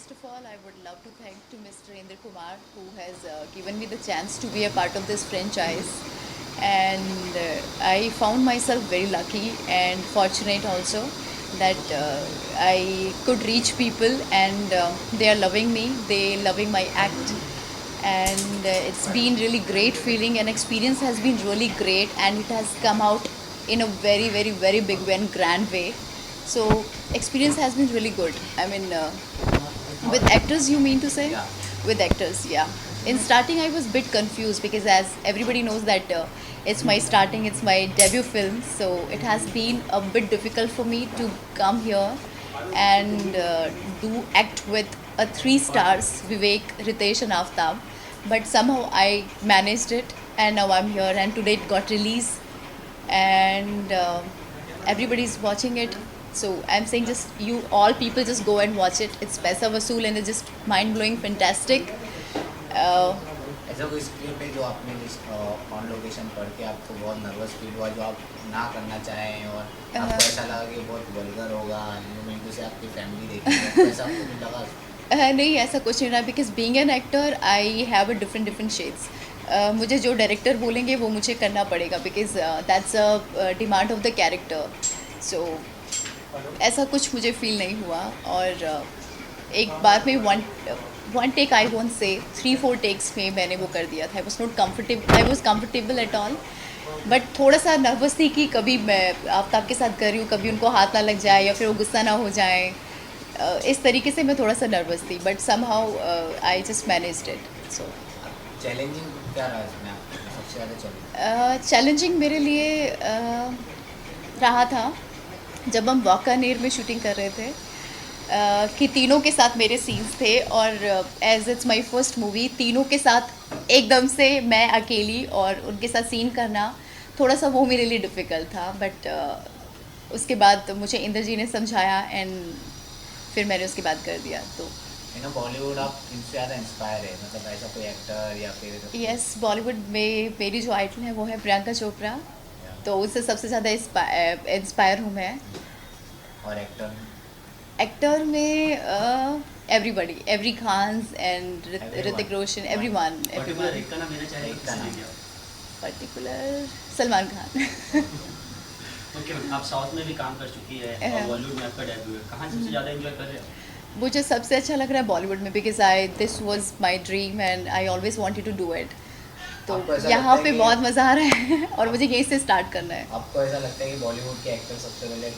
First of all, I would love to thank to Mr. Indra Kumar who has given me the chance to be a part of this franchise, and I found myself very lucky and fortunate also that I could reach people, and they are loving me. They loving my act, and it's been really great feeling, and experience has been really great, and it has come out in a very very very big and grand way. So experience has been really good. I mean, with actors, you mean to say? Yeah. With actors, yeah. In starting, I was a bit confused because, as everybody knows, that it's my starting, it's my debut film, so it has been a bit difficult for me to come here and do act with a three stars, Vivek, Ritesh, and Aftab. But somehow I managed it, and now I'm here. And today it got released, and everybody's watching it. So I'm saying, just you all people just go and watch it. It's paisa vasool and it's just mind blowing, fantastic. Uh, ऐसा कोई script है जो आपने on location पढ़ के आपको बहुत nervous feel हुआ जो आप ना करना चाहें और आपको ऐसा लगा कि बहुत वल्गर होगा मोमेंट से आपकी फैमिली देखेगी आपको ऐसा आपको भी लगा? नहीं, ऐसा कुछ नहीं रहा, because being an actor I have a different different shades. मुझे जो डायरेक्टर बोलेंगे वो मुझे करना पड़ेगा, because that's a demand of the character. So ऐसा कुछ मुझे फील नहीं हुआ. और एक बार में one take, I won't say 3-4 takes में मैंने वो कर दिया था. I was comfortable at all, but थोड़ा सा नर्वस थी कि कभी मैं आफ्ताब के साथ कर रही हूँ, कभी उनको हाथ ना लग जाए या फिर वो गुस्सा ना हो जाए. इस तरीके से मैं थोड़ा सा नर्वस थी, but some how I just managed it. So challenging क्या रहा इसमें आपको सबसे ज़्यादा चैलेंजिंग? चैलेंजिंग मेरे लिए रहा था जब हम वाकानेर में शूटिंग कर रहे थे, कि तीनों के साथ मेरे सीन्स थे, और as it's my first movie, तीनों के साथ एकदम से मैं अकेली और उनके साथ सीन करना थोड़ा सा वो मेरे लिए डिफ़िकल्ट था. बट उसके बाद मुझे इंद्र जी ने समझाया, एंड फिर मैंने उसके बाद कर दिया. तो बॉलीवुड आप किनसे ज़्यादा इंस्पायर है मतलब ऐसा कोई एक्टर या फिर? यस, बॉलीवुड में मेरी जो आइडल है वो है प्रियंका चोपड़ा. तो उससे सबसे ज़्यादा इंस्पायर हूँ मैं. और एक्टर? एक्टर में everybody, every Khans and Hrithik Roshan, everyone. Particular एक का नाम लेना चाहेंगे? एक का नाम. पर्टिकुलर सलमान खान. ओके, आप साउथ में भी काम कर चुकी है और बॉलीवुड में आपका डेब्यू है. कहाँ सबसे ज़्यादा एंजॉय कर रहे हो? मुझे सबसे अच्छा लग रहा है बॉलीवुड में, because this was my dream and I always wanted to do it. तो आपको ऐसा यहाँ लगता है पे कि- बहुत मज़ा आ रहा है और मुझे यहीं से स्टार्ट करना है. आपको ऐसा लगता है कि बॉलीवुड के एक्टर सबसे पहले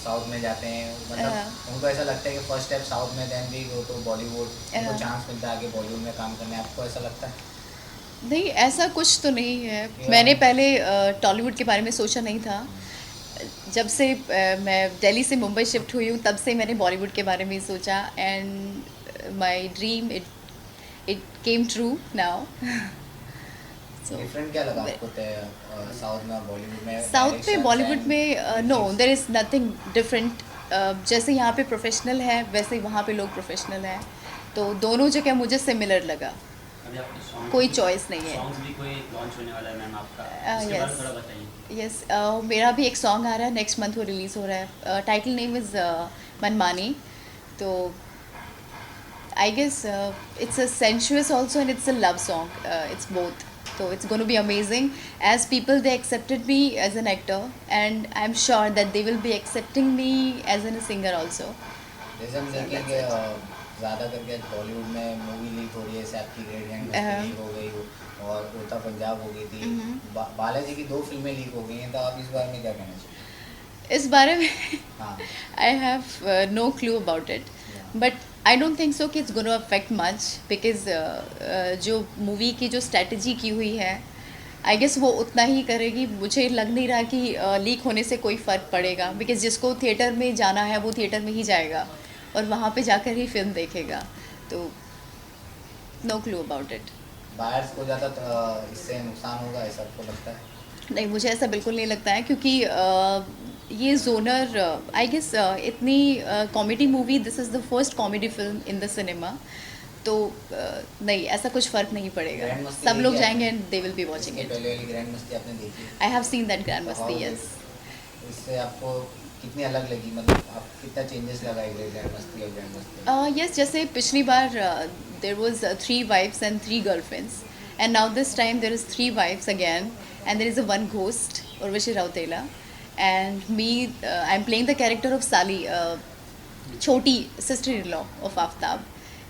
साउथ में जाते हैं मतलब उनको ऐसा लगता है कि फर्स्ट स्टेप साउथ में देन भी वो तो बॉलीवुड उनको चांस मिलता है आगे बॉलीवुड में काम करने. आपको ऐसा लगता है? नहीं, ऐसा कुछ तो नहीं है. मैंने पहले टॉलीवुड के बारे में सोचा नहीं था. जब से मैं दिल्ली से मुंबई शिफ्ट हुई हूँ, तब से मैंने बॉलीवुड के बारे में ही सोचा, and my dream it came true now. Different क्या लगा आपको साउथ में और बॉलीवुड में? साउथ में Directions बॉलीवुड and में no, there is nothing different. जैसे यहाँ पे प्रोफेशनल है, वैसे ही वहाँ पे लोग प्रोफेशनल हैं. तो दोनों जगह मुझे सिमिलर लगा. अभी आपके सॉन्ग कोई choice नहीं है. सॉन्ग्स भी कोई लॉन्च होने वाला है मैम आपका, yes. इसके बारे में थोड़ा बताइए. यस, मेरा भी एक सॉन्ग आ रहा है, नेक्स्ट मंथ वो रिलीज़ हो रहा है. Title name is Manmaani. तो I guess it's a sensuous also and it's a love song. It's both. So it's going to be amazing. As people, they accepted me as an actor, and I'm sure that they will be accepting me as a singer also. जैसे हम देखें कि ज़्यादा करके बॉलीवुड में movie leak हो रही है, जैसे आपकी ग्रेट गैंग लीक हो गई और उड़ता पंजाब हो गई थी. बालाजी की 2 फिल्में लीक हो गई हैं, तो आप इस बारे में क्या कहना चाहिए? इस बारे में हाँ. I have no clue about it, but I don't think so कि it's going to affect much, because जो मूवी की जो स्ट्रेटजी की हुई है, आई गेस वो उतना ही करेगी. मुझे लग नहीं रहा कि लीक होने से कोई फ़र्क पड़ेगा, बिकॉज जिसको थिएटर में जाना है वो थिएटर में ही जाएगा और वहाँ पे जाकर ही फिल्म देखेगा. तो no clue about it. Buyers को ज़्यादा इससे नुकसान होगा ऐसा आपको लगता है? नहीं, मुझे ऐसा बिल्कुल नहीं लगता है, क्योंकि ये जोनर आई गेस इतनी comedy movie, this is the first comedy film in the cinema. तो नहीं, ऐसा कुछ फ़र्क नहीं पड़ेगा. ग्रैंड मस्ती सब लोग देखी जाएंगे आपने? And they will be watching इससे इट. पहले वाली ग्रैंड मस्ती आपने देखी? I have seen that grand मस्ती. How yes. इससे आपको कितनी अलग लगी, मतलब आप कितना चेंजेस लगा है ग्रैंड मस्ती और ग्रैंड मस्ती? यस, जैसे पिछली बार there was 3 wives and 3 girlfriends, and now this time there is 3 wives again, and there is a one ghost, Urvashi Rautela, and me, I'm playing the character of Sali, Choti, sister-in-law of Aftab,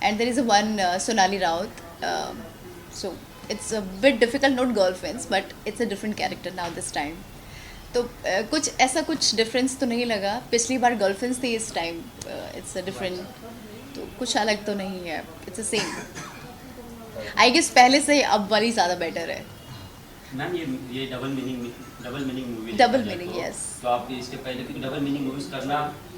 and there is a one Sonali Raut. So it's a bit difficult, not girlfriends, but it's a different character now this time. तो कुछ ऐसा कुछ difference तो नहीं लगा. पिछली बार girlfriends थी, इस टाइम इट्स अ डिफरेंट, तो कुछ अलग तो नहीं है, it's a same. I guess पहले से अब वाली ज़्यादा बेटर है. मैम ये double meaning movie Double meaning, yes. तो आप इसके पहले क्योंकि डबल मीनिंग मूवीज करना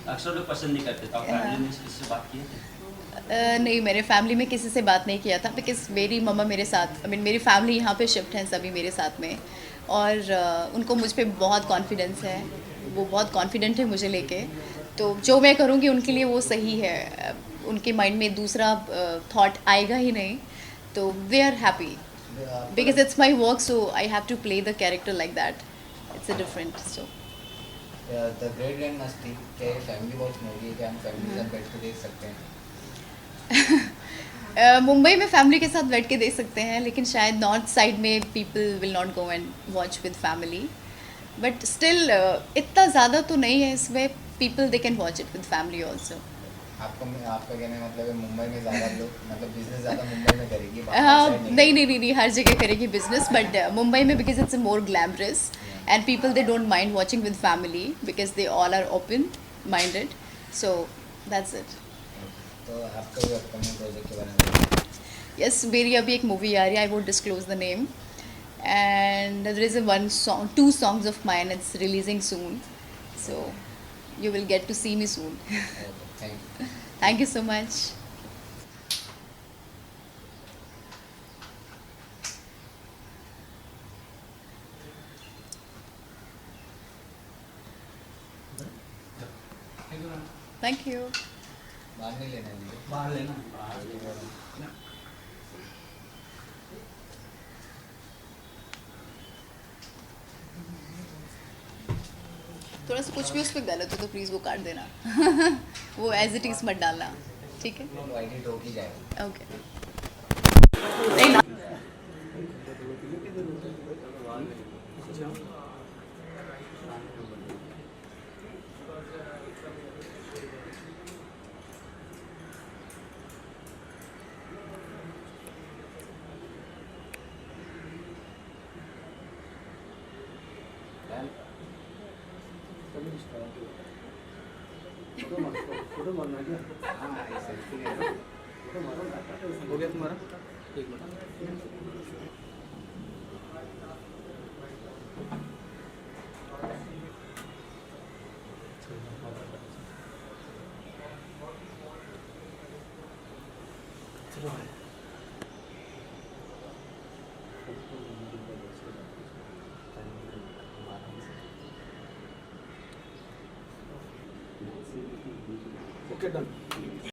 अक्सर लोग पसंद नहीं करते, तो आप फैमिली में किससे बात किए थे? नहीं, मेरे फैमिली में किसी से बात नहीं किया था, बिकॉज मेरी मम्मा मेरे साथ, आई मीन मेरी फैमिली यहाँ पे शिफ्ट हैं सभी मेरे साथ में, और उनको मुझ पे बहुत कॉन्फिडेंस है, वो बहुत कॉन्फिडेंट है मुझे लेके, तो जो मैं करूँगी उनके लिए वो सही है. उनके माइंड में दूसरा थॉट आएगा ही नहीं, तो they are happy because it's my work, so I have to play the character like that. It's a different. So the great grand Masti क्या ये फैमिली वॉच मूवी है, क्या हम फैमिली के साथ बैठ के देख सकते हैं? मुंबई में फैमिली के साथ बैठ के देख सकते हैं, लेकिन शायद नॉर्थ साइड में people will not go and watch with family, but still इतना ज़्यादा तो नहीं है इसमें. People they can watch it with family also. आपका कहने का मतलब है मुंबई में ज़्यादा लोग, मतलब बिजनेस ज़्यादा मुंबई में करेगी, नहीं, हर जगह करेगी बिजनेस, बट मुंबई में because it's more glamorous, and people they don't mind watching with family because they all are open minded, so that's it. तो आपका भी अपकमिंग प्रोजेक्ट के बारे में? यस, मेरी अभी एक मूवी आ रही है, I won't disclose the name, and there is a one song, 2 songs of mine, it's releasing soon, so you will get to see me soon. Thank you. Thank you so much. Thank you. बाहर नहीं लेना है. बाहर लेना थोड़ा सा कुछ भी उस पर गलत हो तो प्लीज़ वो काट देना. वो एज इट इज़ मत डालना, ठीक है? तो एडिट हो ही जाएगा. ओके. फोटो मारना क्या? हाँ, ऐसे ही है. फोटो मारो. हो गया तुम्हारा? एक मिनट. Okay done.